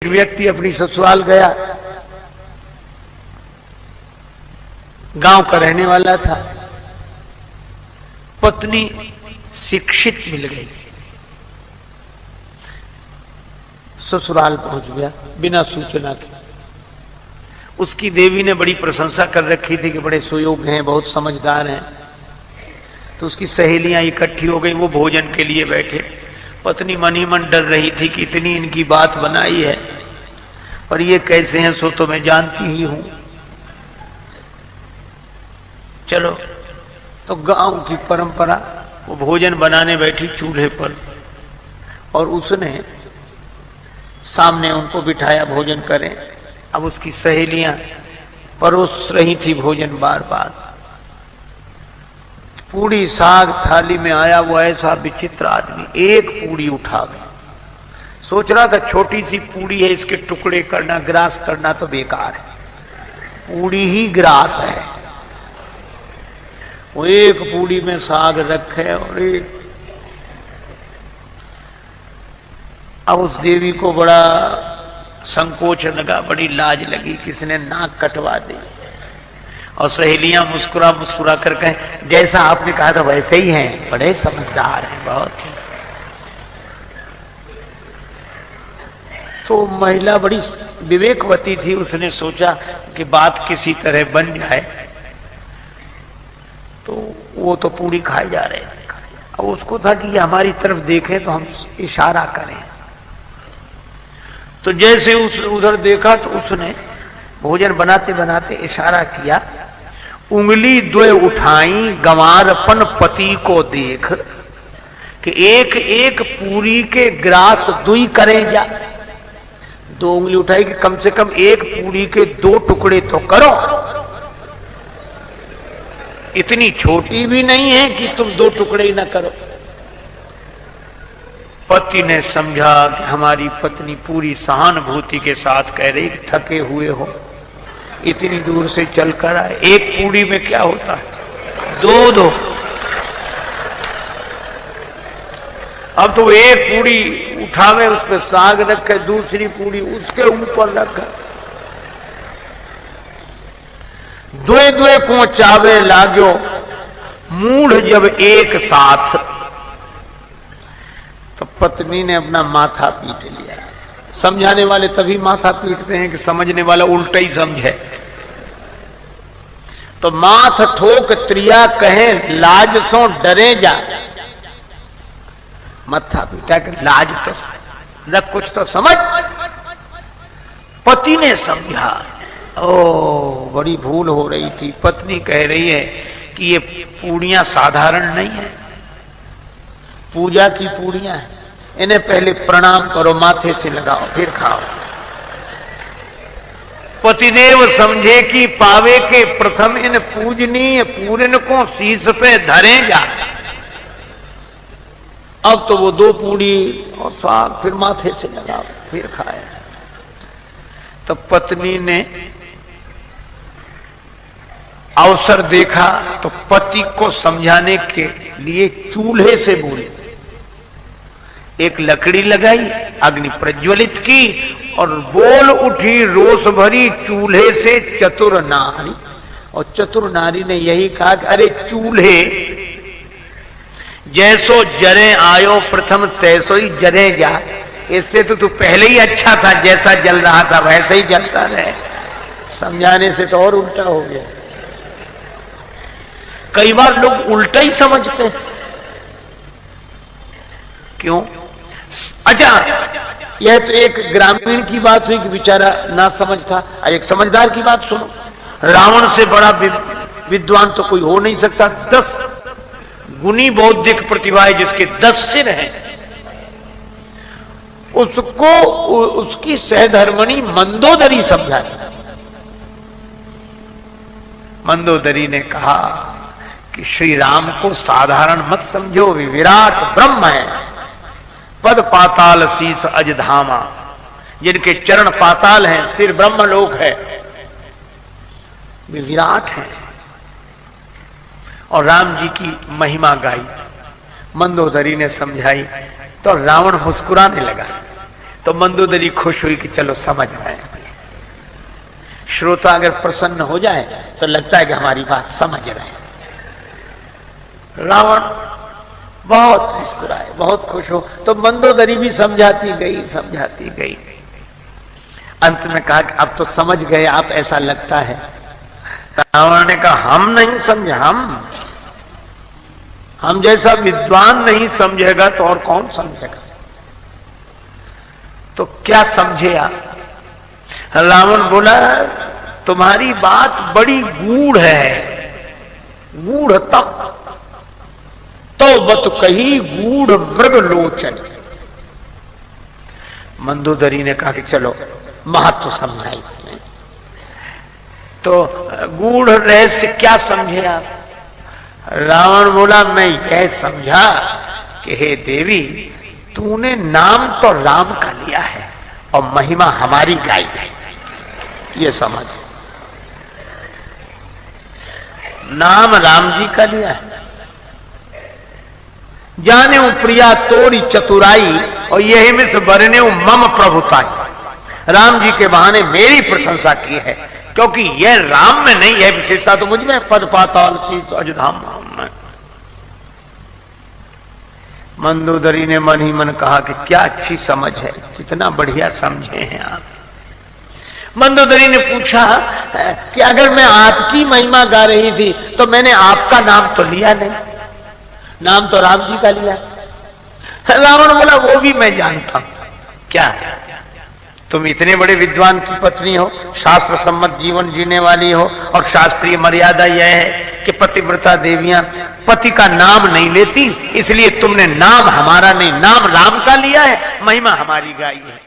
एक व्यक्ति अपनी ससुराल गया, गांव का रहने वाला था। पत्नी शिक्षित मिल गई, ससुराल पहुंच गया बिना सूचना के। उसकी देवी ने बड़ी प्रशंसा कर रखी थी कि बड़े सुयोग्य हैं, बहुत समझदार हैं। तो उसकी सहेलियां इकट्ठी हो गई, वो भोजन के लिए बैठे। पत्नी मन ही मन डर रही थी कि इतनी इनकी बात बनाई है और ये कैसे हैं, सो तो मैं जानती ही हूं। चलो, तो गांव की परंपरा, वो भोजन बनाने बैठी चूल्हे पर और उसने सामने उनको बिठाया भोजन करें। अब उसकी सहेलियां परोस रही थी भोजन बार बार। पूड़ी साग थाली में आया, वो ऐसा विचित्र आदमी एक पूड़ी उठा गया। सोच रहा था छोटी सी पूड़ी है, इसके टुकड़े करना, ग्रास करना तो बेकार है, पूड़ी ही ग्रास है। वो एक पूड़ी में साग रखे और एक। अब उस देवी को बड़ा संकोच लगा, बड़ी लाज लगी, किसने नाक कटवा दी। और सहेलियां मुस्कुरा मुस्कुरा कर कहें, जैसा आपने कहा था वैसे ही हैं, बड़े समझदार हैं बहुत। तो महिला बड़ी विवेकवती थी, उसने सोचा कि बात किसी तरह बन जाए। तो वो तो पूरी खाए जा रहे हैं। अब उसको था कि ये हमारी तरफ देखें तो हम इशारा करें। तो जैसे उस उधर देखा तो उसने भोजन बनाते बनाते इशारा किया, उंगली द्वे उठाई गंवारपन पति को देख, कि एक एक पूरी के ग्रास दुई करें जा। दो उंगली उठाई कि कम से कम एक पूरी के दो टुकड़े तो करो। इतनी छोटी भी नहीं है कि तुम दो टुकड़े ही ना करो। पति ने समझा कि हमारी पत्नी पूरी सहानुभूति के साथ कह रही कि थके हुए हो, इतनी दूर से चलकर आए, एक पूड़ी में क्या होता है, दो दो। अब तो एक पूड़ी उठावे, उस पर साग रखे, दूसरी पूड़ी उसके ऊपर रखा। द्वे द्वे को चावे लाग्यो मूढ़ जब एक साथ। तो पत्नी ने अपना माथा पीट लिया। समझाने वाले तभी माथा पीटते हैं कि समझने वाला उल्टा ही समझे। तो माथ ठोक त्रिया कहे लाज सो डरे जा। माथा पीटा कि लाज तो न, कुछ तो समझ। पति ने समझा, ओ बड़ी भूल हो रही थी। पत्नी कह रही है कि ये पूड़ियां साधारण नहीं है, पूजा की पूड़ियां हैं, इन्हें पहले प्रणाम करो, माथे से लगाओ, फिर खाओ। पतिदेव समझे कि पावे के प्रथम इन पूजनीय पूरन को शीश पे धरे जा। अब तो वो दो पूड़ी और साग फिर माथे से लगाओ, फिर खाए। तो पत्नी ने अवसर देखा तो पति को समझाने के लिए चूल्हे से बोली। एक लकड़ी लगाई, अग्नि प्रज्वलित की और बोल उठी रोष भरी चूल्हे से चतुर नारी। और चतुर नारी ने यही कहा कि अरे चूल्हे, जैसो जरे आयो प्रथम तैसो ही जरे जा। इससे तो तू पहले ही अच्छा था, जैसा जल रहा था वैसे ही जलता रहे। समझाने से तो और उल्टा हो गया। कई बार लोग उल्टा ही समझते हैं। क्यों? अच्छा, यह तो एक ग्रामीण की बात हुई कि बेचारा ना समझ था। एक समझदार की बात सुनो। रावण से बड़ा विद्वान तो कोई हो नहीं सकता। 10 गुनी बौद्धिक प्रतिभा है, जिसके 10 सिर हैं। उसको उसकी सहधर्मणी मंदोदरी समझाई। मंदोदरी ने कहा कि श्री राम को साधारण मत समझो, वे विराट ब्रह्म है। पद पाताल शीस अज धामा, जिनके चरण पाताल हैं, सिर ब्रह्मलोक है, वे विराट हैं। और राम जी की महिमा गाई, मंदोदरी ने समझाई। तो रावण मुस्कुराने लगा। तो मंदोदरी खुश हुई कि चलो समझ रहे हैं। श्रोता अगर प्रसन्न हो जाए तो लगता है कि हमारी बात समझ रहे हैं। रावण बहुत मुस्कुराए, बहुत खुश हो, तो मंदोदरी भी समझाती गई। अंत में कहा कि अब तो समझ गए आप, ऐसा लगता है। रावण ने कहा हम नहीं समझे, हम जैसा विद्वान नहीं समझेगा तो और कौन समझेगा। तो क्या समझे आप? रावण बोला तुम्हारी बात बड़ी गूढ़ है, गूढ़ तक तो बत कही गूढ़ मृग लोचन। मंदोदरी ने कहा कि चलो महत्व समझा इसने। तो गूढ़ रहस्य क्या समझे आप? रावण बोला मैं यह समझा कि हे देवी, तूने नाम तो राम का लिया है और महिमा हमारी गाई है, ये समझ। नाम राम जी का लिया है, जाने प्रिया तोरी चतुराई और यही मिस बरने मम प्रभुताई। राम जी के बहाने मेरी प्रशंसा की है, क्योंकि यह राम में नहीं है विशेषता, तो मुझ में पद पाताल शीश अजधाम में। मंदोदरी ने मन ही मन कहा कि क्या अच्छी समझ है, कितना बढ़िया समझे हैं आप। मंदोदरी ने पूछा कि अगर मैं आपकी महिमा गा रही थी तो मैंने आपका नाम तो लिया नहीं, नाम तो राम जी का लिया। रावण बोला वो भी मैं जानता हूं। क्या तुम इतने बड़े विद्वान की पत्नी हो, शास्त्र सम्मत जीवन जीने वाली हो, और शास्त्रीय मर्यादा यह है कि पतिव्रता देवियां पति का नाम नहीं लेती, इसलिए तुमने नाम हमारा नहीं, नाम राम का लिया है, महिमा हमारी गाई है।